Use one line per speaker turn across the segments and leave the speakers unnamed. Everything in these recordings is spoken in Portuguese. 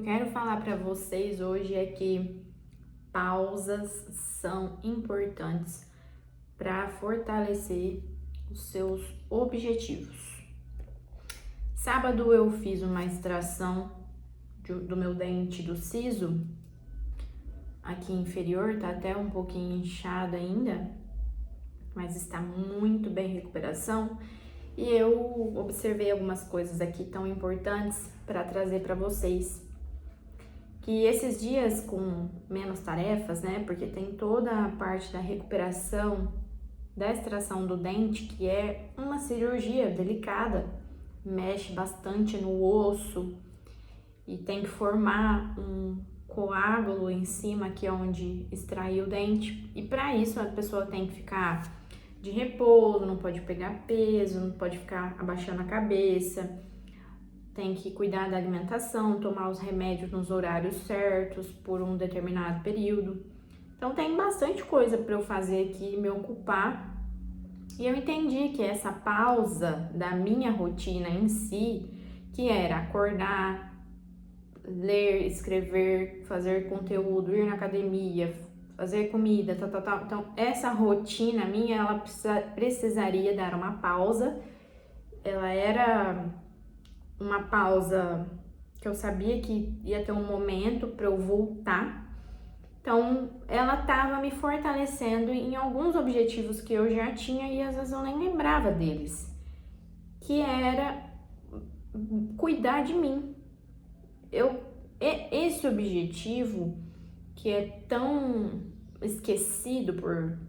Quero falar para vocês hoje é que pausas são importantes para fortalecer os seus objetivos. Sábado eu fiz uma extração do meu dente do siso, aqui inferior, tá até um pouquinho inchado ainda, mas está muito bem em recuperação. E eu observei algumas coisas aqui tão importantes para trazer para vocês. Que esses dias com menos tarefas, né? Porque tem toda a parte da recuperação da extração do dente, que é uma cirurgia delicada, mexe bastante no osso e tem que formar um coágulo em cima aqui onde extraiu o dente. E para isso a pessoa tem que ficar de repouso, não pode pegar peso, não pode ficar abaixando a cabeça. Tem que cuidar da alimentação, tomar os remédios nos horários certos por um determinado período. Então tem bastante coisa para eu fazer aqui, me ocupar. E eu entendi que essa pausa da minha rotina em si, que era acordar, ler, escrever, fazer conteúdo, ir na academia, fazer comida, tal. Então essa rotina minha, ela precisaria dar uma pausa. Ela era uma pausa que eu sabia que ia ter um momento para eu voltar. Então, ela estava me fortalecendo em alguns objetivos que eu já tinha e às vezes eu nem lembrava deles, que era cuidar de mim. Esse objetivo que é tão esquecido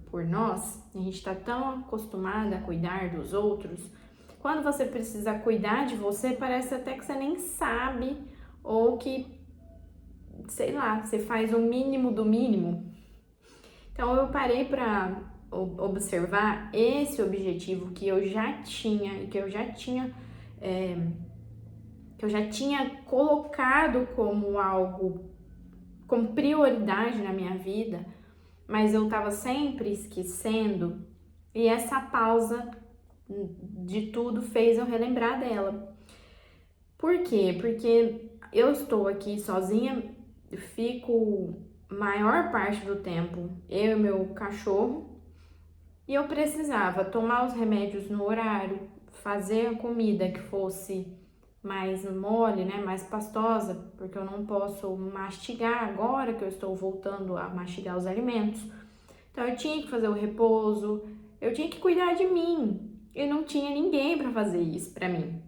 por nós, a gente está tão acostumada a cuidar dos outros. Quando você precisa cuidar de você, parece até que você nem sabe ou que, sei lá, você faz o mínimo do mínimo. Então eu parei para observar esse objetivo que eu já tinha e que eu já tinha colocado como algo, como prioridade na minha vida, mas eu estava sempre esquecendo, e essa pausa de tudo fez eu relembrar dela. Por quê? Porque eu estou aqui sozinha, fico maior parte do tempo eu e meu cachorro, e eu precisava tomar os remédios no horário, fazer a comida que fosse mais mole, né, mais pastosa, porque eu não posso mastigar agora que eu estou voltando a mastigar os alimentos. Então eu tinha que fazer o repouso, eu tinha que cuidar de mim. E não tinha ninguém para fazer isso para mim.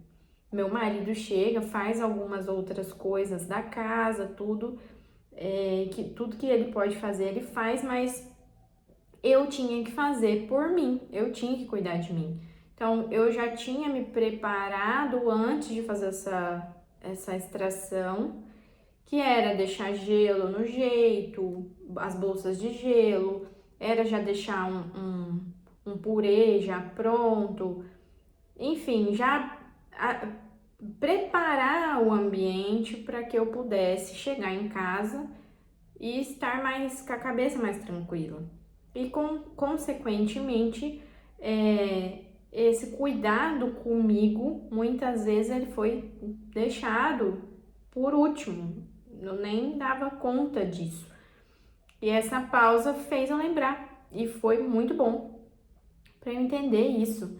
Meu marido chega, faz algumas outras coisas da casa, tudo que ele pode fazer, ele faz, mas eu tinha que fazer por mim, eu tinha que cuidar de mim. Então, eu já tinha me preparado antes de fazer essa extração, que era deixar gelo no jeito, as bolsas de gelo, era já deixar um purê já pronto, enfim, preparar o ambiente para que eu pudesse chegar em casa e estar com a cabeça mais tranquila. E consequentemente, esse cuidado comigo, muitas vezes ele foi deixado por último, eu nem dava conta disso. E essa pausa fez eu lembrar, e foi muito bom para eu entender isso,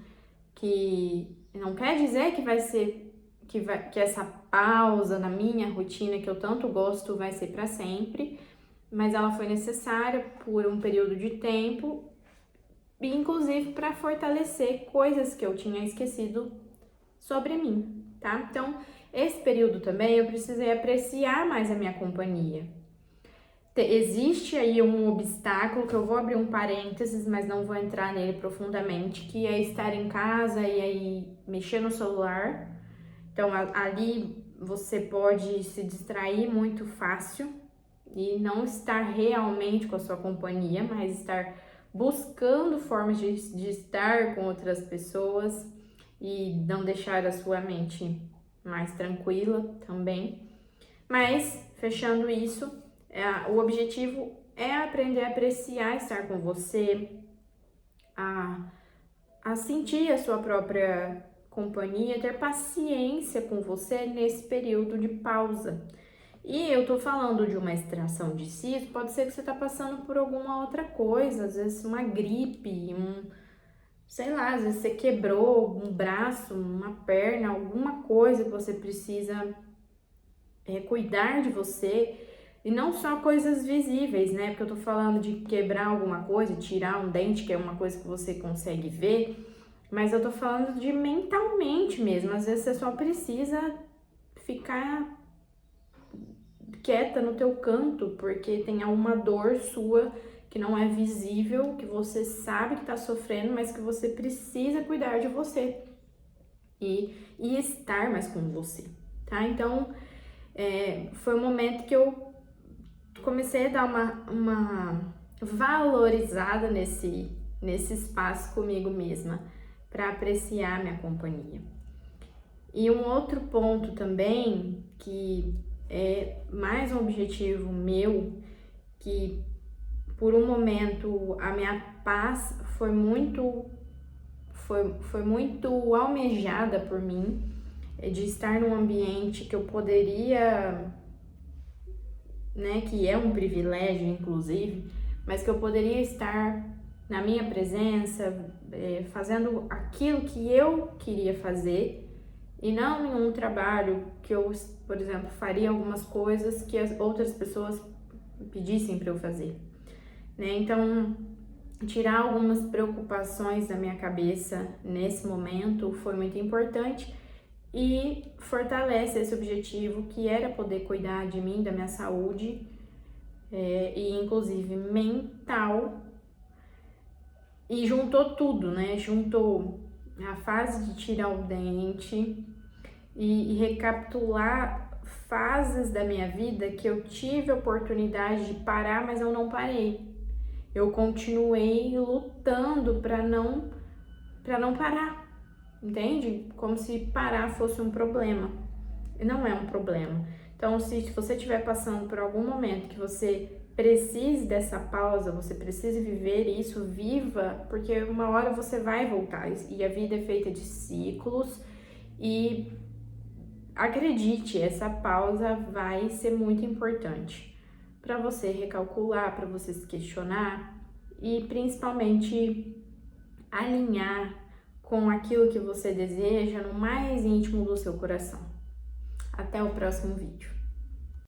que não quer dizer que vai ser que essa pausa na minha rotina que eu tanto gosto vai ser para sempre, mas ela foi necessária por um período de tempo, inclusive para fortalecer coisas que eu tinha esquecido sobre mim, tá? Então, esse período também eu precisei apreciar mais a minha companhia. Existe aí um obstáculo que eu vou abrir um parênteses, mas não vou entrar nele profundamente, que é estar em casa e aí mexer no celular. Então, ali você pode se distrair muito fácil e não estar realmente com a sua companhia, mas estar buscando formas de estar com outras pessoas e não deixar a sua mente mais tranquila também. Mas, fechando isso, o objetivo é aprender a apreciar estar com você, a sentir a sua própria companhia, ter paciência com você nesse período de pausa. E eu tô falando de uma extração de cisto, pode ser que você tá passando por alguma outra coisa, às vezes uma gripe, sei lá, às vezes você quebrou um braço, uma perna, alguma coisa que você precisa cuidar de você. E não só coisas visíveis, né? Porque eu tô falando de quebrar alguma coisa, tirar um dente, que é uma coisa que você consegue ver, mas eu tô falando de mentalmente mesmo. Às vezes você só precisa ficar quieta no teu canto, porque tem alguma dor sua que não é visível, que você sabe que tá sofrendo, mas que você precisa cuidar de você e estar mais com você, tá? Então, foi um momento que eu comecei a dar uma valorizada nesse espaço comigo mesma, para apreciar minha companhia. E um outro ponto também, que é mais um objetivo meu, que por um momento a minha paz foi muito almejada por mim, de estar num ambiente que eu poderia, né, que é um privilégio inclusive, mas que eu poderia estar na minha presença, fazendo aquilo que eu queria fazer, e não em um trabalho que eu, por exemplo, faria algumas coisas que as outras pessoas pedissem para eu fazer, né? Então, tirar algumas preocupações da minha cabeça nesse momento foi muito importante e fortalece esse objetivo, que era poder cuidar de mim, da minha saúde, e inclusive mental, e juntou tudo, né? Juntou a fase de tirar o dente e recapitular fases da minha vida que eu tive a oportunidade de parar, mas eu não parei. Eu continuei lutando para não parar, entende? Como se parar fosse um problema. E não é um problema. Então, se você estiver passando por algum momento que você precise dessa pausa, você precisa viver isso, viva, porque uma hora você vai voltar. E a vida é feita de ciclos e acredite, essa pausa vai ser muito importante para você recalcular, para você se questionar e principalmente alinhar com aquilo que você deseja no mais íntimo do seu coração. Até o próximo vídeo.